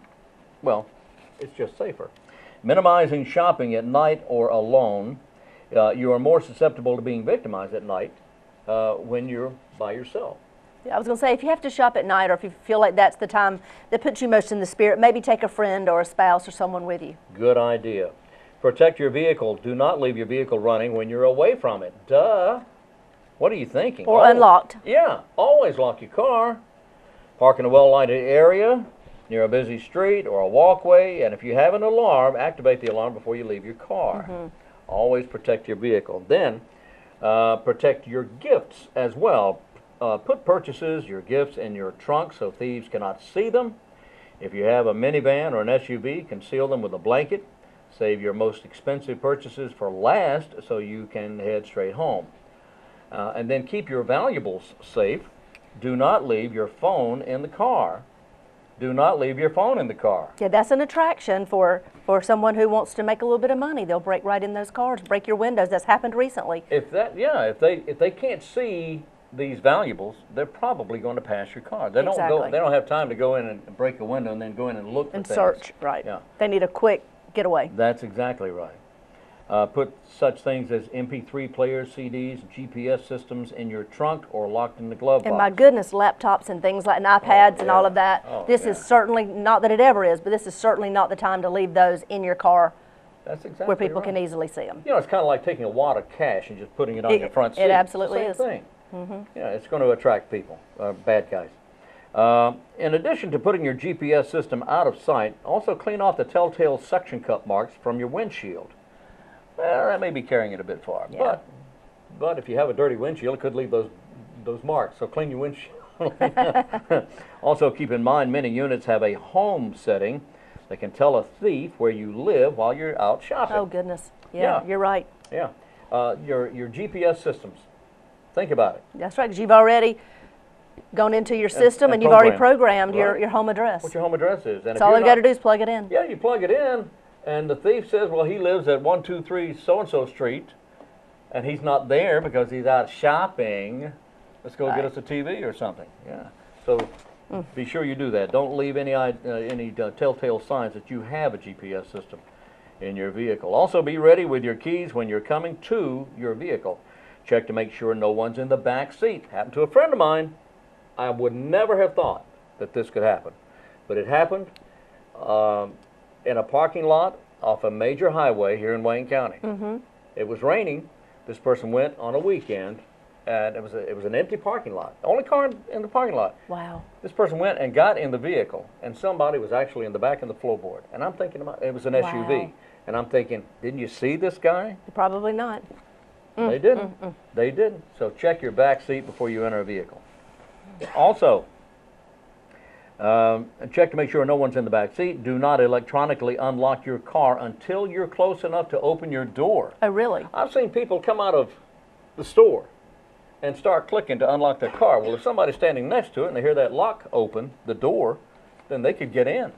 well, it's just safer. Minimizing shopping at night or alone. You are more susceptible to being victimized at night when you're by yourself. Yeah, I was going to say, if you have to shop at night or if you feel like that's the time that puts you most in the spirit, maybe take a friend or a spouse or someone with you. Good idea. Protect your vehicle. Do not leave your vehicle running when you're away from it. Duh. What are you thinking? Or unlocked. Yeah, always lock your car. Park in a well-lighted area near a busy street or a walkway, and if you have an alarm, activate the alarm before you leave your car. Always protect your vehicle. Then, protect your gifts as well. Put purchases, your gifts, in your trunk so thieves cannot see them. If you have a minivan or an SUV, conceal them with a blanket. Save your most expensive purchases for last so you can head straight home. And then keep your valuables safe. Do not leave your phone in the car. Do not leave your phone in the car. Yeah, that's an attraction for someone who wants to make a little bit of money. They'll break right in those cars, break your windows. That's happened recently. If they can't see these valuables, they're probably going to pass your car. They Exactly. don't have time to go in and break a window and then go in and look for And things. search, right. Yeah. They need a quick getaway. That's exactly right. Put such things as MP3 players, CDs, GPS systems in your trunk or locked in the glove box. And my goodness, laptops and things like and iPads and all of that. This is certainly, not that it ever is, but this is certainly not the time to leave those in your car That's exactly where people right. can easily see them. You know, it's kind of like taking a wad of cash and just putting it on your front seat. It absolutely It's is. the same thing. Yeah, it's going to attract people, bad guys. In addition to putting your GPS system out of sight, also clean off the telltale suction cup marks from your windshield. Well, that may be carrying it a bit far, Yeah. but if you have a dirty windshield, it could leave those marks. So clean your windshield. Also, keep in mind many units have a home setting that can tell a thief where you live while you're out shopping. Oh, goodness. Yeah, Yeah. you're right. Yeah, your GPS systems. Think about it. That's right, because you've already gone into your system and you've already programmed Right. your home address. What your home address is. And So all they've got to do is plug it in. Yeah, you plug it in, and the thief says, well, he lives at 123 so-and-so street, and he's not there because he's out shopping. Let's go get us a TV or something. Yeah. So be sure you do that. Don't leave any telltale signs that you have a GPS system in your vehicle. Also, be ready with your keys when you're coming to your vehicle. Check to make sure no one's in the back seat. Happened to a friend of mine. I would never have thought that this could happen, but it happened in a parking lot off a major highway here in Wayne County. It was raining. This person went on a weekend, and it was an empty parking lot. Only car in the parking lot. Wow. This person went and got in the vehicle, and somebody was actually in the back of the floorboard. And I'm thinking about it was an SUV, Wow. and I'm thinking, didn't you see this guy? Probably not. They didn't. They didn't. So check your back seat before you enter a vehicle. Also, check to make sure no one's in the back seat. Do not electronically unlock your car until you're close enough to open your door. Oh, really? I've seen people come out of the store and start clicking to unlock their car. Well, if somebody's standing next to it and they hear that lock open, the door, then they could get in.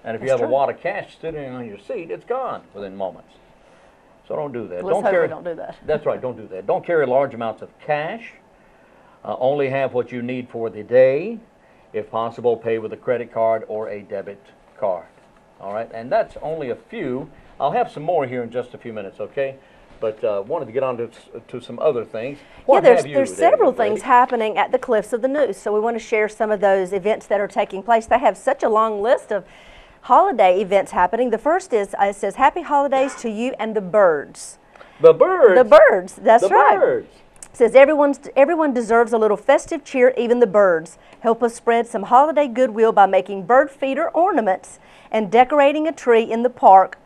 And if you have a wad of cash sitting on your seat, it's gone within moments. So don't do that. Let's hope we don't do that. That's right, don't do that. Don't carry large amounts of cash. Only have what you need for the day. If possible, pay with a credit card or a debit card. All right, and that's only a few. I'll have some more here in just a few minutes, okay? But wanted to get on to some other things. What have you, there's several things happening at the Cliffs of the Neuse, so we want to share some of those events that are taking place. They have such a long list of holiday events happening. The first is, it says, Happy Holidays to you and the birds. The birds? The birds, that's right. The birds. It says, everyone deserves a little festive cheer, even the birds. Help us spread some holiday goodwill by making bird feeder ornaments and decorating a tree in the park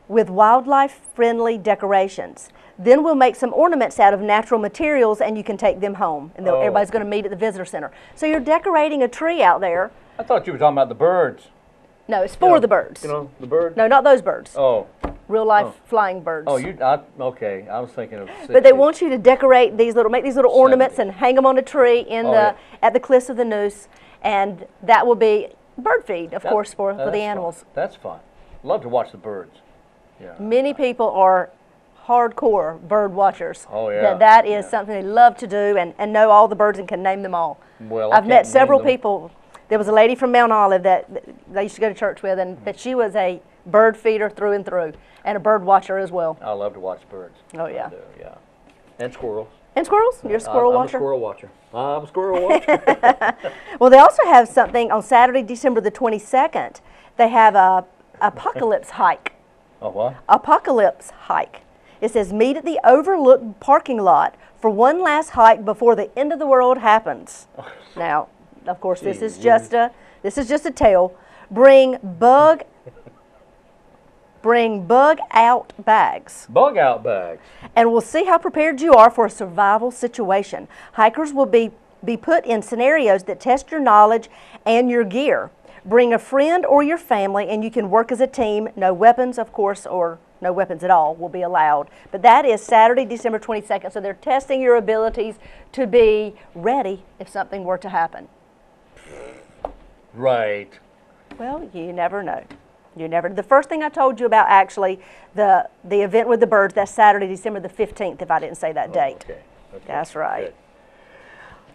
with wildlife-friendly decorations. Then we'll make some ornaments out of natural materials and you can take them home. And everybody's going to meet at the visitor center. So you're decorating a tree out there. I thought you were talking about the birds. No, it's for the birds. You know, the birds? No, not those birds. Oh. Real life flying birds. Oh, okay. I was thinking of 60s. But they want you to decorate these make these little ornaments and hang them on a tree in at the Cliffs of the Neuse. And that will be bird feed, of course, for the animals. Fun. That's fun. Love to watch the birds. Yeah. Many people are hardcore bird watchers. Oh, yeah. That is something they love to do and know all the birds and can name them all. Well, I've met several people. There was a lady from Mount Olive that they used to go to church with, and that she was a bird feeder through and through, and a bird watcher as well. I love to watch birds. Oh, yeah. I do, yeah. And squirrels. And squirrels? You're a squirrel watcher? I'm a squirrel watcher. I'm a squirrel watcher. Well, they also have something on Saturday, December the 22nd. They have a apocalypse hike. Oh, what? Apocalypse hike. It says, meet at the overlooked parking lot for one last hike before the end of the world happens. Now, of course, this is just a tale. Bring bug out bags. Bug out bags. And we'll see how prepared you are for a survival situation. Hikers will be put in scenarios that test your knowledge and your gear. Bring a friend or your family and you can work as a team. No weapons, of course, or no weapons at all will be allowed. But that is Saturday, December 22nd. So they're testing your abilities to be ready if something were to happen. Right. Well, you never know. You never. The first thing I told you about, actually, the event with the birds, that's Saturday, December the 15th, if I didn't say that date. Okay. That's right. Good.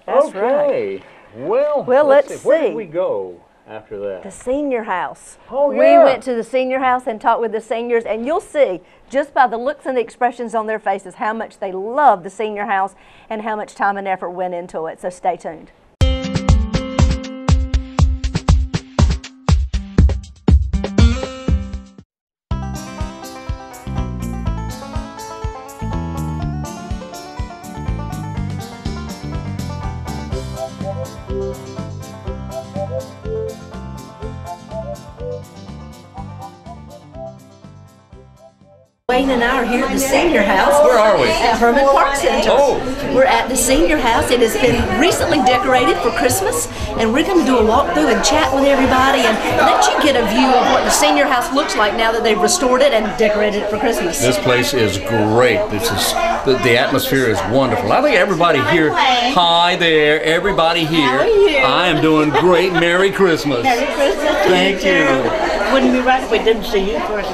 That's right. Well, let's see. Where did we go after that? The senior house. Oh, yeah. We went to the senior house and talked with the seniors, and you'll see just by the looks and the expressions on their faces how much they love the senior house and how much time and effort went into it. So stay tuned. Wayne and I are here at the senior house. Where are we? At Herman Park Center. Oh. We're at the senior house. It has been recently decorated for Christmas, and we're going to do a walkthrough and chat with everybody and let you get a view of what the senior house looks like now that they've restored it and decorated it for Christmas. This place is great. This is the atmosphere is wonderful. I think everybody here. Hi there, everybody here. How are you? I am doing great. Merry Christmas. Merry Christmas. Thank you. Wouldn't be right if we didn't see you first.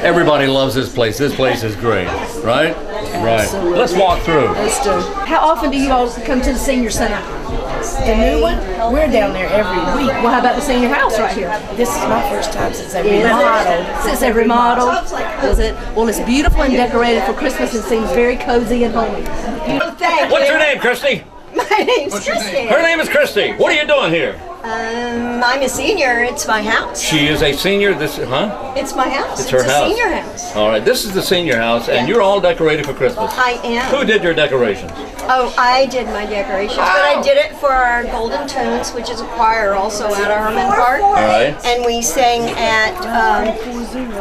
Everybody loves this place. This place is great, right? Right. Absolutely. Let's walk through. Let's do. How often do you all come to the senior center? The new one? We're down there every week. Well, how about the senior house right here? This is my first time since they remodeled. Since they remodeled, is it? Well, it's beautiful and decorated for Christmas and seems very cozy and homey. What's your name, Christy? My name's Christy. Her name is Christy. What are you doing here? I'm a senior. It's my house. She is a senior. Huh? It's my house. It's her house. a senior house. All right. This is the senior house, and you're all decorated for Christmas. I am. Who did your decorations? Oh, I did my decorations, but I did it for our Golden Tunes, which is a choir also out of Herman Park. All right. And we sang at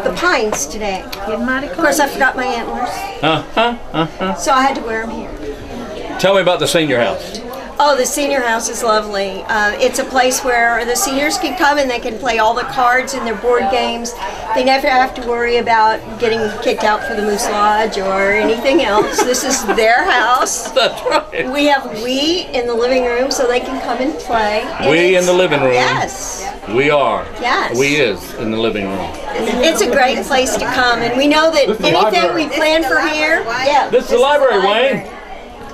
the Pines today. Of course, I forgot my antlers, so I had to wear them here. Tell me about the senior house. Oh, the senior house is lovely. It's a place where the seniors can come and they can play all the cards and their board games. They never have to worry about getting kicked out for the Moose Lodge or anything else. This is their house. That's right. We have Wii in the living room so they can come and play. Wii in the living room. Yes. We are. Yes. We is in the living room. It's a great place to come, and we know that anything we plan for here. Yeah. This is the library, Wayne.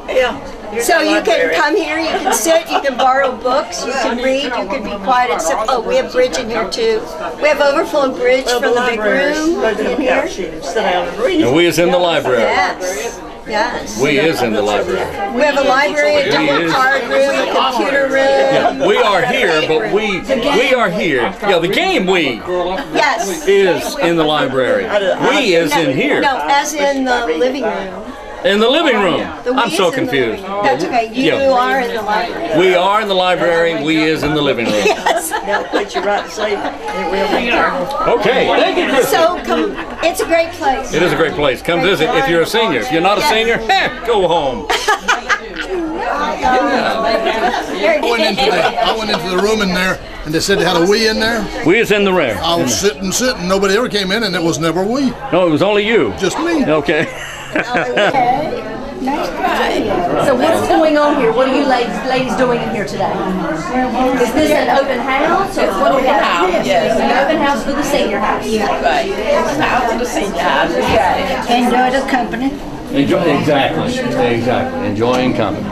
Yeah. So you can come here, you can sit, you can borrow books, you can read, you can be quiet and sit. Oh, we have bridge in here too. We have overflow bridge from the big room in here. And we is in the library. Yes. Yes. We is in the library. We have a library, a double card room, a computer room. Yeah, we are here, but we are here. Yeah, the game Yes. is in the library. We is in here. No, as in the living room. In the living room. The we I'm so is in the confused. living room. That's okay. You are in the library. We are in the library. We is in the living room. Yes. Now put you right to sleep. It will be Okay. Thank you, Chris. So come. It's a great place. It is a great place. Come visit if you're a senior. If you're not a senior, go home. I went into the room in there, and they said they had a we in there. We is in the room. I was sitting. Nobody ever came in, and it was never we. No, it was only you. Just me. Okay. So what's going on here? What are you ladies doing in here today? Is this an open house? Or what do we have? Yes. An open house for the senior house. Right. It's out to the senior house. Enjoy the company. Exactly. Enjoying company.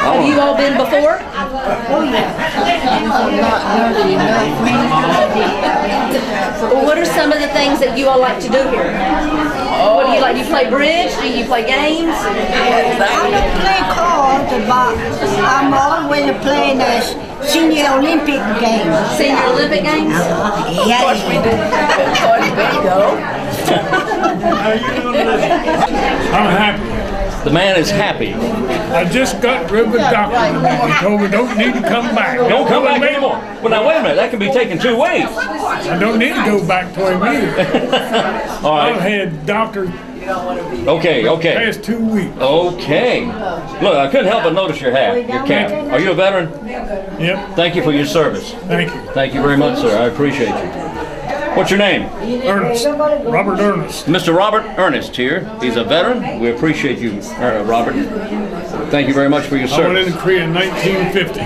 Have you all been before? Well, what are some of the things that you all like to do here? What do you like? You play bridge? Do you play games? I don't play cards, but I'm always playing the Senior Olympic Games. Senior Olympic Games? Yes, we do. I'm happy. The man is happy. I just got rid of the doctor. He told me don't need to come back. Don't come back anymore. Well, now wait a minute. That can be taken two ways. I don't need to go back to him either. All I've right. had doctors Okay. past 2 weeks. Okay. Look, I couldn't help but notice your hat, your cap. Are you a veteran? Yep. Thank you for your service. Thank you. Thank you very much, sir. I appreciate you. What's your name? Ernest. Robert Ernest. Mr. Robert Ernest here. He's a veteran. We appreciate you, Robert. Thank you very much for your I went service. into Korea in 1950.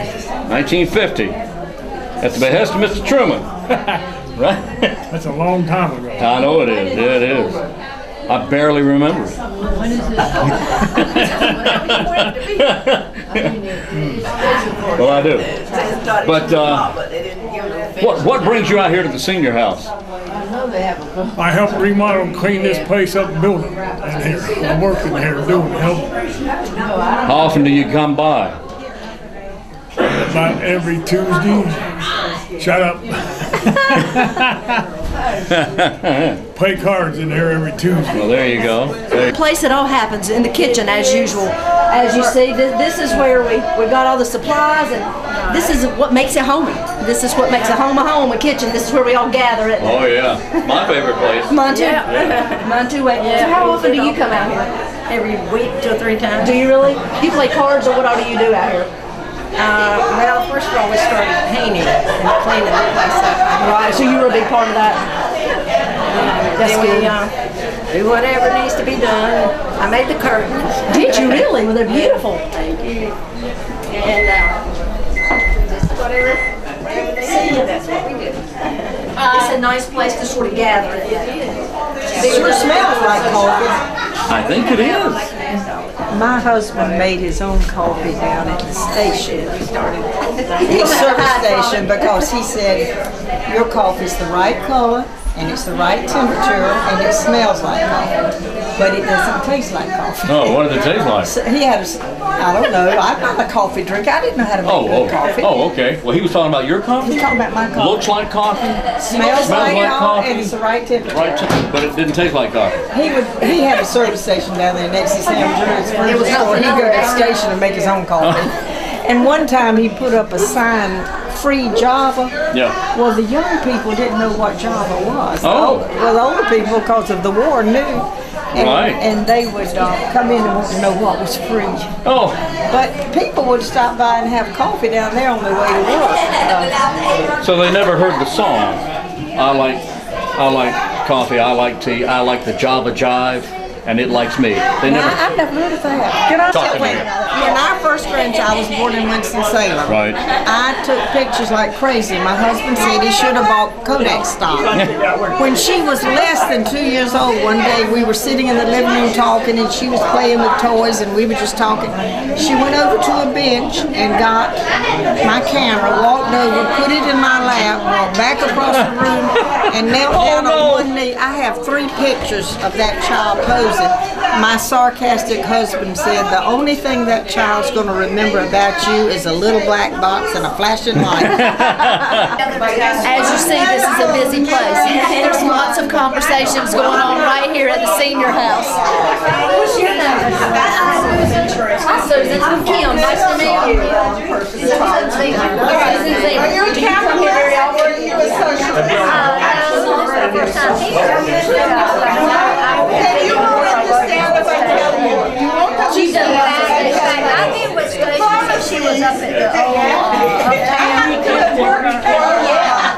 1950. At the behest of Mr. Truman. Right? That's a long time ago. I know it is. Yeah, it is. I barely remember it. Well, I do. But what brings you out here to the senior house? I helped remodel and clean this place up, building in here. I'm working here doing help How often do you come by? about every Tuesday. Shut up. Play cards in here every Tuesday. Well, there you go. Place it all happens in the kitchen as usual. As you see, this is where we got all the supplies, and this is what makes it homey. This is what makes a home, a kitchen. This is where we all gather at. Oh yeah, my favorite place. Mine too. Mine too. Wait. So how often do you come out here? Every week, 2 or 3 times. Do you really? You play cards, or what all do you do out here? Well, first of all, we started painting and cleaning the place up. Right. So you were a big part of that. That's Then good. we do whatever needs to be done. I made the curtains. Did you really? Well, they're beautiful. Thank you. And just whatever they see, that's what we do. It's a nice place to sort of gather. It sure smells like coffee. I think it is. My husband made his own coffee down at the station. He started his service station because he said your coffee's the right color and it's the right temperature and it smells like coffee, but it doesn't taste like coffee. Oh, what did it taste like? So he had, I don't know, I'm not a coffee drinker. I didn't know how to make good coffee. Oh, okay. Well, he was talking about your coffee? He's talking about my coffee. Looks like coffee, Smells like coffee, and it's the right temperature. right, but it didn't taste like coffee. He had a service station down there next to Sam Drew's furniture store. He'd go to the station and make his own coffee. And one time he put up a sign, free Java. Yeah. Well, the young people didn't know what Java was. Oh. Well, the older people, because of the war, knew. And, Right. and they would come in and want to know what was free. Oh, But people would stop by and have coffee down there on their way to work. so they never heard the song. I like coffee, I like tea, I like the Java Jive. and it likes me. They Now, never. I've never heard of that. Can I Talk to me. When our first grandchild was born in Winston-Salem, Right. I took pictures like crazy. My husband said he should have bought Kodak stock. When she was less than 2 years old, one day we were sitting in the living room talking, and she was playing with toys, and we were just talking. She went over to a bench and got my camera, walked over, put it in my lap, walked back across the room, and knelt down on one knee. I have 3 pictures of that child posing. My sarcastic husband said, the only thing that child's going to remember about you is a little black box and a flashing light. As you see, this is a busy place. There's lots of conversations going on right here at the senior house. What's your name? I'm Susan. I'm Kim. Nice to meet you. Are you a camera here? First time here. You won't understand if I tell you. You won't She's done I did with Stacy. She was up at the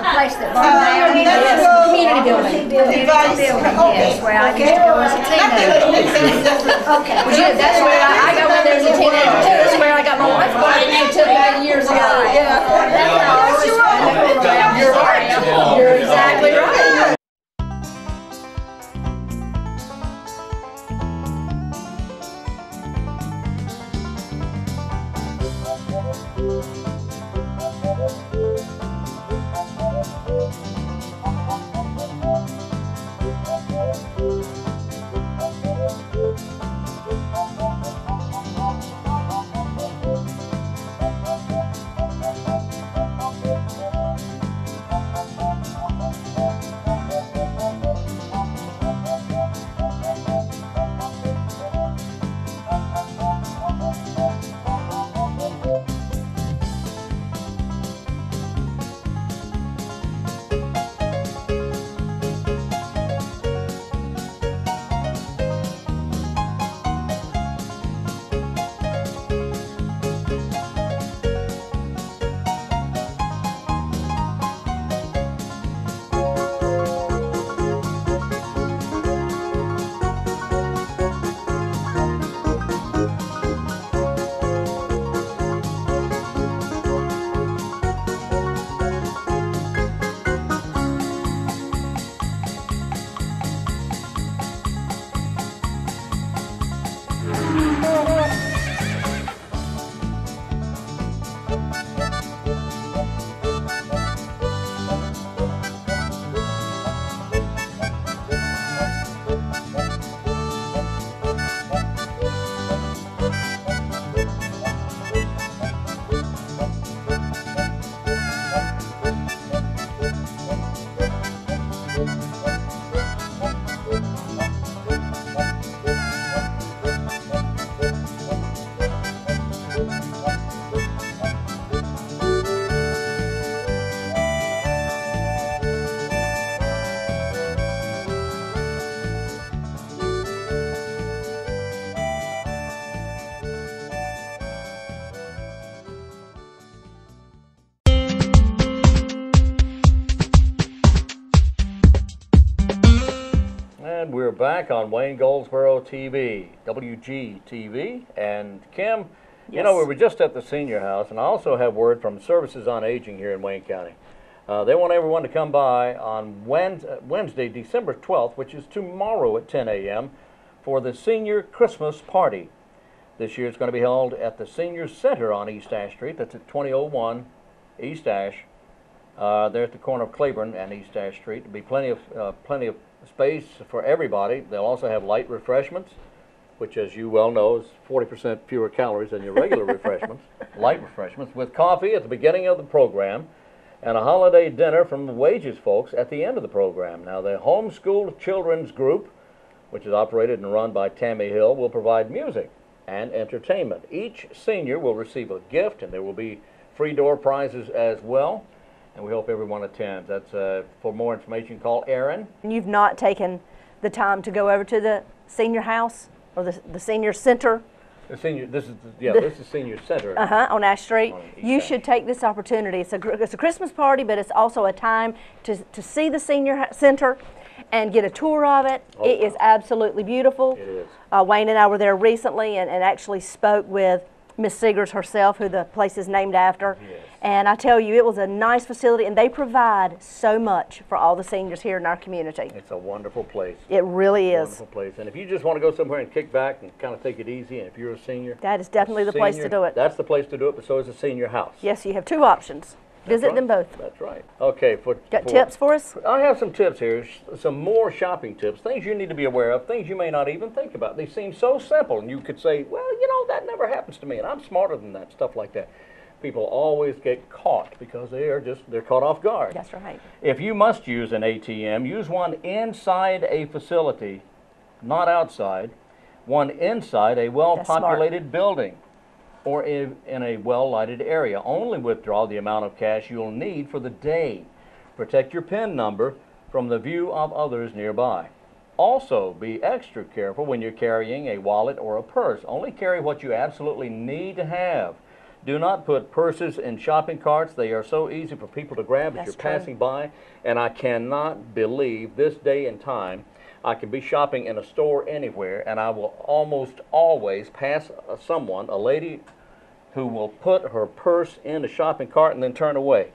place that burned down. Community building. Yes, where I used to go as a teenager. Okay. That's where I go in there as a teenager too. That's where I got my wife took years ago. Yeah. You're exactly right. And we're back on Wayne Goldsboro TV, WGTV. And Kim, you know, we were just at the senior house, and I also have word from Services on Aging here in Wayne County. They want everyone to come by on Wednesday, December 12th, which is tomorrow at 10 a.m., for the Senior Christmas Party. This year it's going to be held at the Senior Center on East Ash Street. That's at 2001 East Ash. There at the corner of Claiborne and East Ash Street. There'll be plenty of space for everybody. They'll also have light refreshments, which, as you well know, is 40% fewer calories than your regular refreshments. Light refreshments with coffee at the beginning of the program, and a holiday dinner from the Wages folks at the end of the program. Now, the Homeschooled Children's Group, which is operated and run by Tammy Hill, will provide music and entertainment. Each senior will receive a gift, and there will be free door prizes as well. And we hope everyone attends. That's for more information, call Aaron. You've not taken the time to go over to the senior house or the senior center? This is Senior Center. On Ash Street. You should take this opportunity. It's a Christmas party, but it's also a time to see the senior center and get a tour of it. It is absolutely beautiful. It is. Wayne and I were there recently and actually spoke with Miss Seegers herself, who the place is named after. Yes. And I tell you, it was a nice facility, and they provide so much for all the seniors here in our community. It's a wonderful place. It really is. Wonderful place. And if you just want to go somewhere and kick back and kind of take it easy, and if you're a senior, that is definitely the place to do it. That's the place to do it, but so is a senior house. Yes, you have two options. Visit them both. That's right. Okay. Got tips for us? I have some tips here, some more shopping tips, things you need to be aware of, things you may not even think about. They seem so simple, and you could say, well, you know, that never happens to me, and I'm smarter than that, stuff like that. People always get caught because they're caught off guard. That's right. If you must use an ATM, use one inside a facility, not outside, one inside a well-populated building or in a well-lighted area. Only withdraw the amount of cash you'll need for the day. Protect your PIN number from the view of others nearby. Also, be extra careful when you're carrying a wallet or a purse. Only carry what you absolutely need to have. Do not put purses in shopping carts. They are so easy for people to grab as you're passing by. And I cannot believe this day and time I can be shopping in a store anywhere, and I will almost always pass someone, a lady, who will put her purse in the shopping cart and then turn away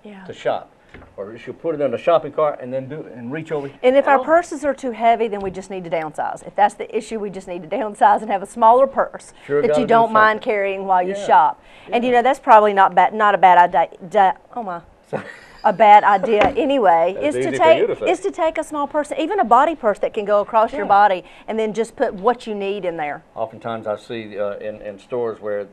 to shop. Or she'll put it in the shopping cart and then reach over. And if our purses are too heavy, then we just need to downsize. If that's the issue, we just need to downsize and have a smaller purse that you don't mind carrying while you shop. And you know, that's probably not a bad idea. Oh my. A bad idea anyway is to take a small purse, even a body purse that can go across your body, and then just put what you need in there. Oftentimes I see in stores where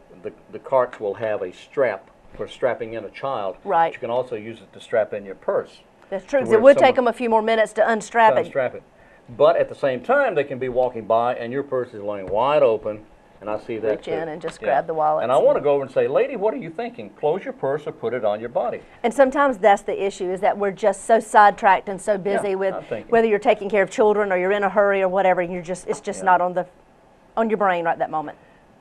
the carts will have a strap for strapping in a child. Right. But you can also use it to strap in your purse. That's true, because it would take them a few more minutes to unstrap it. But at the same time, they can be walking by and your purse is laying wide open. And I see that reach in and just grab the wallet. And I want to go over and say, lady, what are you thinking? Close your purse or put it on your body. And sometimes that's the issue, is that we're just so sidetracked and so busy with whether you're taking care of children or you're in a hurry or whatever, and it's just not on your brain right that moment.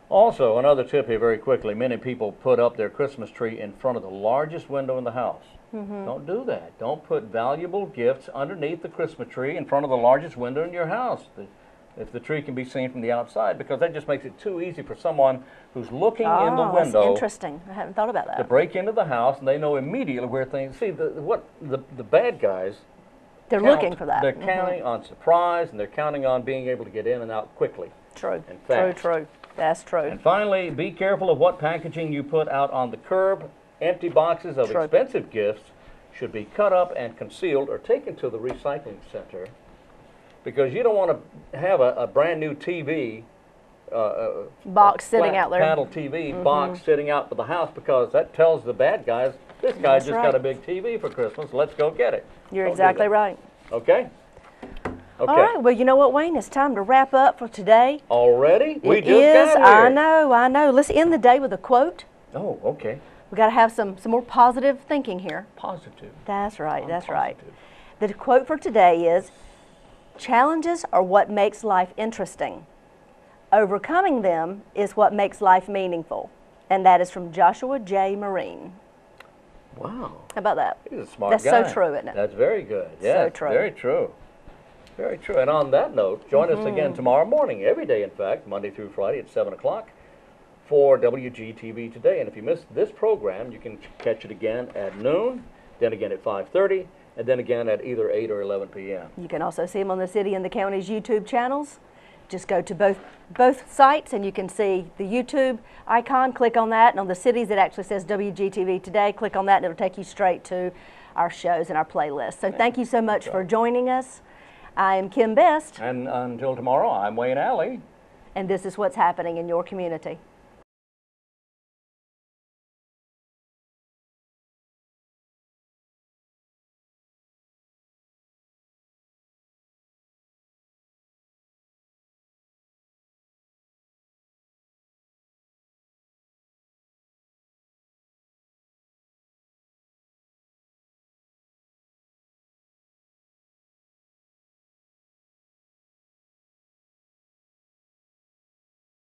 Also, another tip here very quickly, many people put up their Christmas tree in front of the largest window in the house. Don't do that. Don't put valuable gifts underneath the Christmas tree in front of the largest window in your house. If the tree can be seen from the outside, because that just makes it too easy for someone who's looking in the window. That's interesting. I haven't thought about that. To break into the house, and they know immediately where things. See, the bad guys. They're looking for that. They're counting on surprise, and they're counting on being able to get in and out quickly. True. And fast. True. That's true. And finally, be careful of what packaging you put out on the curb. Empty boxes of expensive gifts should be cut up and concealed or taken to the recycling center. Because you don't want to have a brand new TV box sitting out there. Panel TV box sitting out for the house, because that tells the bad guys, this guy just got a big TV for Christmas, let's go get it. You're exactly right. Okay? All right, well, you know what, Wayne? It's time to wrap up for today. Already? We just got here. I know. Let's end the day with a quote. Oh, okay. We got to have some more positive thinking here. Positive. That's right, that's right. The quote for today is, challenges are what makes life interesting. Overcoming them is what makes life meaningful. And that is from Joshua J. Marine. Wow. How about that? He's a smart guy. That's so true, isn't it? That's very good. Yeah, so true. Very true. Very true. And on that note, join us again tomorrow morning, every day, in fact, Monday through Friday at 7 o'clock for WGTV Today. And if you missed this program, you can catch it again at noon, then again at 5:30, and then again at either 8 or 11 p.m. You can also see them on the City and the County's YouTube channels. Just go to both sites and you can see the YouTube icon. Click on that, and on the Cities it actually says WGTV Today. Click on that and it'll take you straight to our shows and our playlist. So thank you so much for joining us. I am Kim Best. And until tomorrow, I'm Wayne Alley. And this is what's happening in your community.